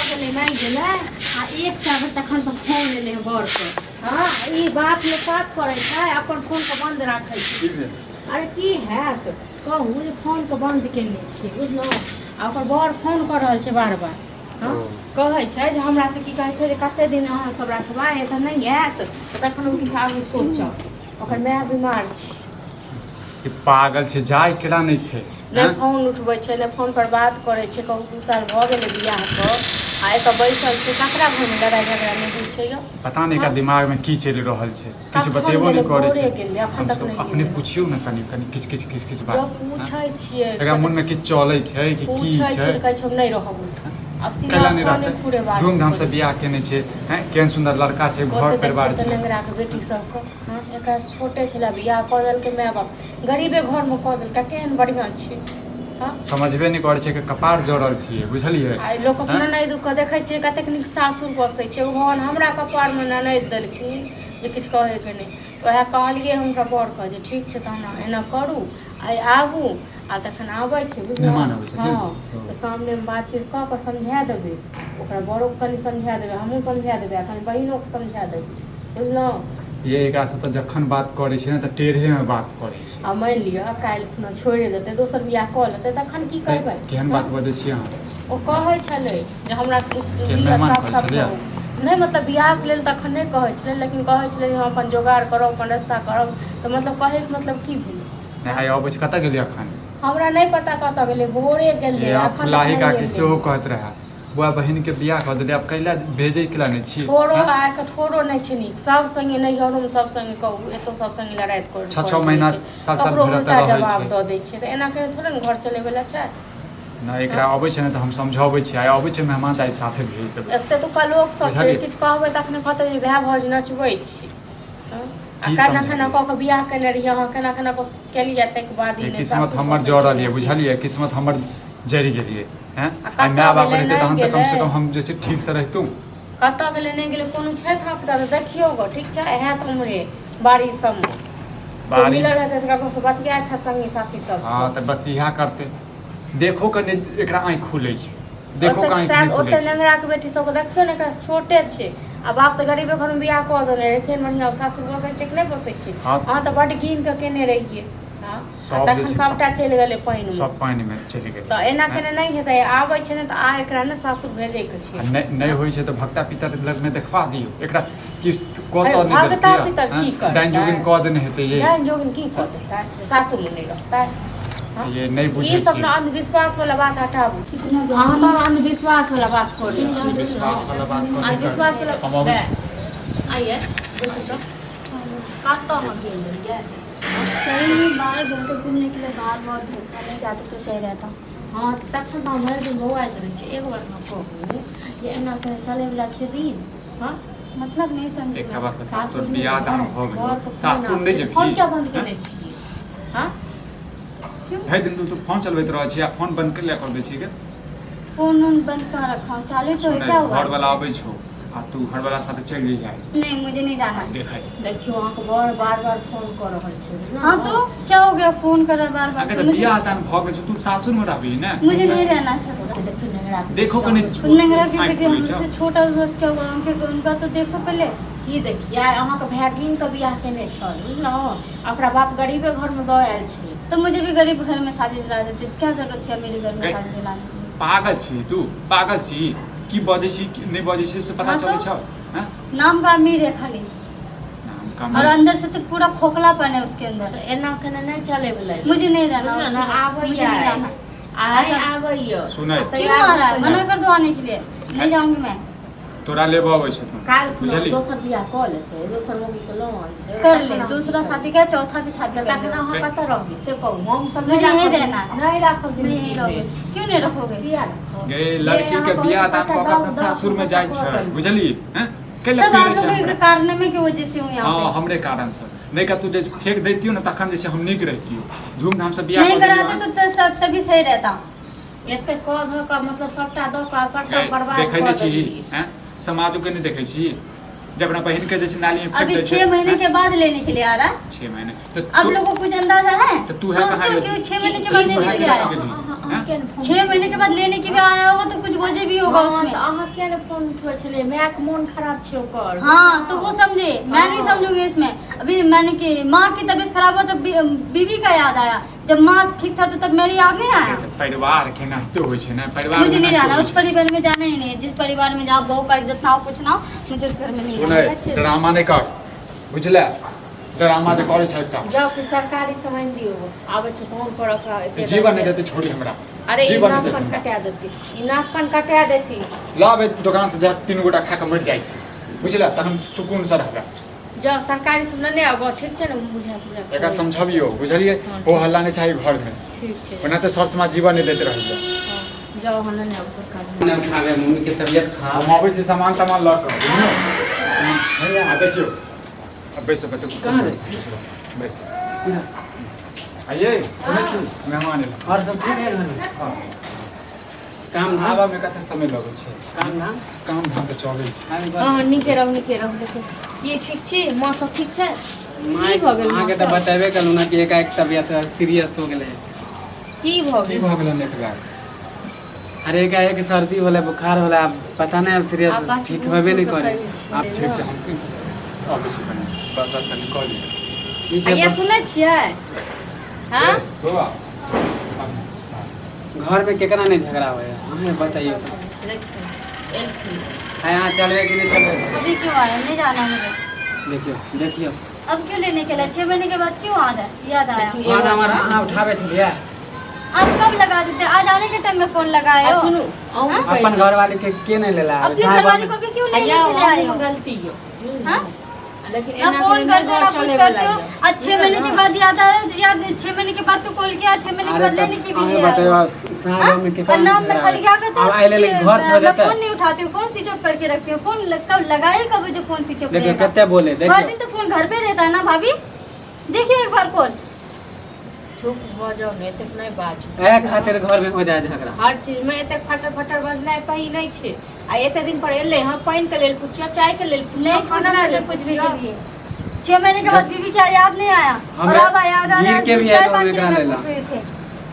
गेले नहीं गेले आ एक साल तखन से फोन लेले है बर के। हां ई बात में साथ करे छै अपन फोन के बंद राखै छी। अरे की हैत कहू जे फोन के बंद केने छी बुझलो आ ओकर बर फोन कर रहल छै बार-बार। हां कहै छै जे हमरा से की कहै छै जे कते दिन अहाँ सब रखबा ए त नहीं हैत तखन हम किछ आगू सोचब। ओकर माय बीमार छै कि पागल छै जाय केला नहीं छै नहीं फोन उठबै छै नहीं फोन पर बात करै छै। कहू 2 साल भ गेलै बियाह के आ एक बैसल छै ककरा घर में लड़ाई झगड़ा नहीं होइ छै यो पता नहीं का दिमाग में की चल रहल छै किछ बतेबो नहीं करे छै। अखन तक नहीं अपने पूछियो ना कनी किछ बात जो पूछै छियै एकरा मन में किछ चलै छै कि की छै कहै छै हम नहीं रहब। अब सीधा केला नहीं खाने पूरे रहते बात धूमधाम से बियाह केने छै हैं केहन सुंदर लड़का छै घर परिवार छै। लंगड़ा के बेटी सब को हां एकरा छोटे छला बियाह क देल के माय बाप गरीबे घर में क देल का केहन बढ़िया छै। हां समझबे नहीं करे छै कि कपार जोड़ल छियै बुझलियै। आ लोग अपना नहीं दुख देखै छै कतेक निक सासुर बसै छै भगवान हमरा कपार में नहीं देलखिन जे किछ कहे के नहीं। वह कहलिए हमरा बर कह जे ठीक छै त हम एना करू आइ आबू आ तखन आबै छै बुझलो। हां तो सामने में बातचीत क के समझा देबै ओकरा बड़ो के कनी समझा देबै हमहू समझा देबै आ कनी बहिनो के समझा देबै बुझलो। ये एकरा से त जखन बात करे छै ना त टेढ़े में बात करे छै। आ मान लिअ काल्हि खुना छोड़ि देतै दोसर बियाह कऽ लेतै तखन की करबै। केहन बात बजै छी अहाँ ओ कहै छलै जे हमरा मेहमान साफ कहै साफ छलै नहीं मतलब बियाह के लेल तखन नहीं कहै छलै लेकिन कहै छलै जे हम अपन जोगाड़ करब अपन रास्ता करब तो मतलब कहे के मतलब की भेलै। नहीं आइ अबै छै कतऽ गेलियै अखन हमरा नहीं पता कतऽ गेलै भोरे गेलै अखन फुलाही का के सेहो कहत रहा बुआ बहिन के बियाह कर देले अब कैला भेजै केला नहीं छी थोड़ो आइ के थोड़ो नहीं छै नीक सब संगे नहीं हम सब संगे कहू एतो सब संगे लड़ाई कर 6 महीना साल भरत रहै छै जवाब दऽ दै छै त एना के थोड़े न घर चलेबै ला छै। ना एकरा अबै छै ना त हम समझाबै छी आइ अबै छै मेहमान त आइ साथे भेज देबै। एते तो का लोग सब छै किछ कहबै तखने कहतै जे भाय भौज नचबै छी। आ केना केना क के बियाह केने रहिए अहाँ केना केना क केलिए तक बाद ही किस्मत हमर जड़ल है बुझलिए किस्मत हमर जरि गेलिए हैं आ माय बाप रहते तहन त कम से कम हम जैसे ठीक से रहतू। कतऽ गेलै नहीं गेलै कोनो छै था पता त देखियो गो ठीक छै हैत उम्रे बाड़ी सब में बाड़ी मिलल रहतै त ककरो से बतियाए था संगी साथी सब। हां त बस इहा करते देखो कने एकरा आँख खुलै छै देखो का आँख खुलै छै। ओते लंगड़ा के बेटी सब देखियो ने एकरा छोटे छै आ बाप त गरीबे घर में बियाह क देने रहे केहन बढ़िया सासुर बसै छै कि नहीं बसै छै। हां त बड कीन के केने रहिए तखन सबटा चलि गेलै पानि में सब पानि में चलि गेलै त एना केने नहीं हेतै आबै छै ने त आ एकरा ने सासुर भेजै के छै। नहीं होई छै त भक्ता पितर लग में देखवा दियो एकरा कि कत नहीं भक्ता पितर की कर डाइन जोगिन क देने हेतै ये डाइन जोगिन की क देतै सासुर में नहीं रहतै। ये नहीं बुझै ई सब अंधविश्वास वाला बात हटाबू अहाँ तो अंधविश्वास वाला बात करै छी विश्वास वाला बात कर अंधविश्वास वाला आइए दोस्तों कतऽ हम गेल रहिए कहीं बाहर घूमते घूमने के लिए बाहर बहुत धूप नहीं जाते तो सही रहता। हाँ तखन तो भरि दिन बौआइत रहै छै एक बार हम कहू जे एना के चलै वाला छै दिन। हाँ मतलब नहीं समझ एक बार सासुर बियाह दान भ गेल सासुर नहीं जेबी फोन क्या बंद केने छियै। हाँ क्यों भाई दिन तू फोन चलबैत रहै छी आ फोन बंद कर लिया कर दै छी के फोन बंद कर रखा हूँ चालू तो है क्या हुआ घर वाला आबै छौ आ तू घर वाला साथे चल जाई नहीं मुझे नहीं जाना। देखियो अहाँ के बार बार फोन कर रहल छै। हाँ तो क्या हो गया फोन कर बार बार अगर बियाह दान भ गेल तू सासुर में रहबी ना मुझे नहीं रहना देखो कने नंगरा के बेटे हमसे छोटा क्या हुआ उनका तो देखो पहले की देखिए अहाँ के भागिन के बियाह केने छल बुझलहुँ ओकरा बाप गरीबे घर में दऽ आयल छै तो मुझे भी गरीब घर में शादी दिला देते क्या जरूरत थी मेरे घर में शादी दिलाने की। पागल छी तू पागल छी की बजै छी नहीं बजै छी से पता चलै छ। हां नाम का अमीर है खाली नाम का और अंदर से तो पूरा खोखलापन है उसके अंदर। तो एना केना नहीं चले वाला मुझे नहीं रहना ना आबैया आई आबैया सुनै क्यों आ रहा है मना कर दो आने के लिए नहीं जाऊंगी मैं। तोरा लेबो आबै छ तू काल बुझली दोसर बियाह क लेते दोसर मौगी के लोन कर ले दूसरा शादी का चौथा भी शादी कर तखन अहाँ कतऽ रहबी से कहू हम सब मुझे नहीं रहना नहीं राखब नहीं रहोगे क्यों नहीं रखोगे बियाह गे लड़की के बियाह दान क के अपना सासुर में जाय छै बुझली हैं कैला सब आप पीरे लोगों के कारण में की वजह से हूं यहां हां पे। हमरे कारण से नहीं का तू जे फेंक देतियो ना तखन जैसे हम निक रहतियो धूमधाम से बियाह नहीं कराते तो सब तभी सही रहता। एते क ध क मतलब सबटा द क सबटा बर्बाद देखै नै छी हैं समाजो के नहीं देखै छी जब अपना बहन के जैसे नाली में फेंक अभी दे 6 महीने के बाद लेने के लिए आ रहा 6 महीने तो आप लोगों को कुछ अंदाजा है तो तू है कहां सोचते हो कि 6 महीने के बाद लेने के लिए आया अहाँ 6 महीने के बाद लेने के भी आया होगा तो कुछ वजह भी होगा उसमें। तो अहाँ क्या ने फोन उठबै छले माय के मन खराब छै ओकर। हाँ तो वो समझे, मैं नहीं समझूंगी इसमें। अभी मैंने कि माँ की तबीयत खराब हो तो बीवी का याद आया, जब माँ ठीक था तो तब मेरी याद नहीं आया। परिवार के नाते होइ छै ना, परिवार मुझे नहीं जाना उस परिवार में, जाना ही नहीं है। जिस परिवार में जाओ बहू का इज्जत ना हो कुछ ना हो, मुझे उस घर में नहीं जाना। सुनै ड्रामा नहीं कर बुझले, ड्रामा जे करे छै एकटा जाओ कि सरकारी सामान दियो आबै छै फोन पर रखा एते जीवन नहीं देते छोड़ी हमरा। अरे जीवन इनाम नहीं कन देते कटा देती, इनाम कन कटा देती। लाबे दुकान से जा 3 गोटा खा के मर जाय छै बुझले, तखन सुकून से रहबे। जाओ सरकारी सुन नहीं आगो ठीक छै ना, बुझा बुझा एका समझबियो बुझलिए, वो हल्ला नहीं चाहिए घर में, ठीक छै। वरना तो सर समाज जीवन नहीं देते रहिए। हाँ, जाओ हल्ला नहीं आगो सरकारी ना खावे मम्मी के तबीयत खराब हम आबै छी सामान तामान ल के बुझलिए। आ देखियो अब बैसे बतो कहाँ रे? बैसे आइए सुनै छी मेहमान एला। और सब ठीक है घर में? हां काम धाम आबा में कते समय लगै छै, काम धाम तो चलै छै। हां निके रहू देखो ये ठीक छै, मां सब ठीक छै। माँ की भऽ गेल अहाँ के तो बताबे कलू ना कि एकाएक तबीयत सीरियस हो गेलै। की भऽ की गेल? भऽ गेल एक बार अरे एकाएक सर्दी होला, बुखार होला, अब पता नहीं अब सीरियस ठीक होबे नहीं करे। आप ठीक छै, हम आबै छी बने बता तनी कॉल ठीक आइए है सुनै छियै। हां तो घर में केकरा नहीं झगड़ा होया, हमें बताइए तो। यहाँ चलवे कि नहीं चलवे? अभी क्यों आया? नहीं जाना मुझे। देखियो अब क्यों लेने के लिए? 6 महीने के बाद क्यों याद आया? फोन हमारा अहाँ उठावे छलिए, आप कब लगा देते? आज आने के टाइम में फोन लगाए हो। सुनू अपन घर वाले के नहीं लेला। अपने घरवाले को भी क्यों लेने के लिए आए हो? गलती हो। हाँ? लेकिन ना फोन करते हो ना कुछ करते हो। आज 6 महीने के बाद याद आया, याद 6 महीने के बाद तो कॉल किया, 6 महीने के बाद लेने के भी लिए आए हो। साहब में के और नाम में खाली क्या कहते अब आइले ले घर छोड़ मैं देता फोन नहीं उठाती हूँ, फोन स्विच ऑफ करके रखती हूँ। फोन कब लगाए कब जो फोन स्विच ऑफ देखियो रहेगा? कितने बोले हर देखियो दिन तो फोन घर पे रहता है ना भाभी। देखिए एक बार कॉल। चुप हो जाओ, नहीं तो नहीं बाजू। ए खातिर घर में हो जाए झगड़ा। हर चीज में एते फटर फटर बजना सही नहीं छे। आ एते दिन पर एले हम पानी के लेल पूछियो, चाय के लेल पूछियो, नहीं खाना पूछना के है लेल कुछ भी पूछियो। के लिए। 6 महीने के बाद बीवी क्या याद नहीं आया? और हमरा अब याद आ रहा गिर है, के भी चाय आएलो पानी हमें के कहा लिए लेला। पूछो इसे।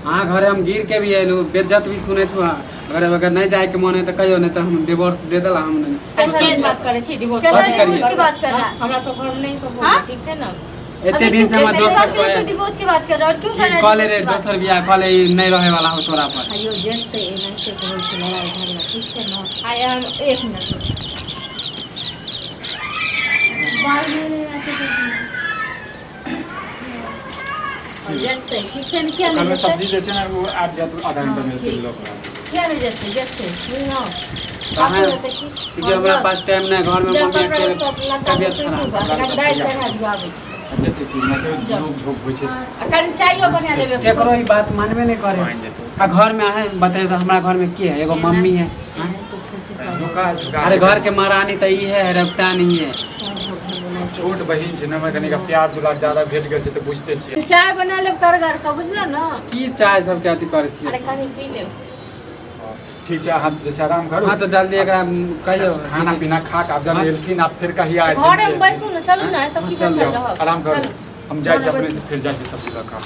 हाँ घरे हम गिर के भी आयलू, बेइज्जत भी सुने छो। अगर नहीं जाए के मन है तो कहियो, नहीं तो हम डिवोर्स दे देला। हम कैसे बात करे छी डिवोर्स? कैसे बात करिए। डिवोर्स की बात कर रहा है? हमरा सब घर में नहीं सब हाँ? होगा, ठीक है ना? इतने दिन से हम दोसर को डिवोर्स की बात कर रहा है और क्यों कर रहा है कॉले रे डिवोर्स की बात? दोसर बियाह कॉले नहीं रहे वाला हो तोरा पर। आइयो जेते एनाते कहै छै लड़ाई झगड़ा, ठीक छै ना? आय हम 1 मिनट बाल में ऐसे कर दिया। जेते ठीक छै ना? क्या घर नहीं में जेते? सब्जी जे छै ना वो आब जात आधा घंटा में ठीक तेल लो। क्या नहीं जेते? जेते सुन ना। कहाँ? क्योंकि हमारा पास टाइम नहीं, घर में मम्मी के तबीयत खराब। दाल चढ़ा दिया आबै छै। अच्छा ठीक है, मतलब लोग झोक होइ छै। आ कनि चाइयो बना लेबे। केकरो ई बात मानबे नहीं करे। आ घर में आहे बताइए तो हमारा घर में की है? एगो मम्मी है। हाँ? धोखा धोखा अरे घर के महारानी तो ई है, रफ्ता नहीं है। छोट बहिन छै ना, हमरा कनी प्यार दुलार ज्यादा भेट गेल छै तो बुझते छियै। चाय बना लेब करगर का, बुझलो ना? की चाय सब के अथी करे छी? अरे कनि पी लेब। ठीक छै, हम जैसे आराम करू। हाँ तो जल्दी एकरा कहियो खाना पीना खा के आब जब एलखिन आप फिर कहिए आए। घरे में बैसू ना, चलू ना, तब की चल बैसल जाओ, रहब। आराम करू। चलू। हम जाए छी घरे अपने बैसू। से फिर जाए छी सब्जी लऽ कऽ।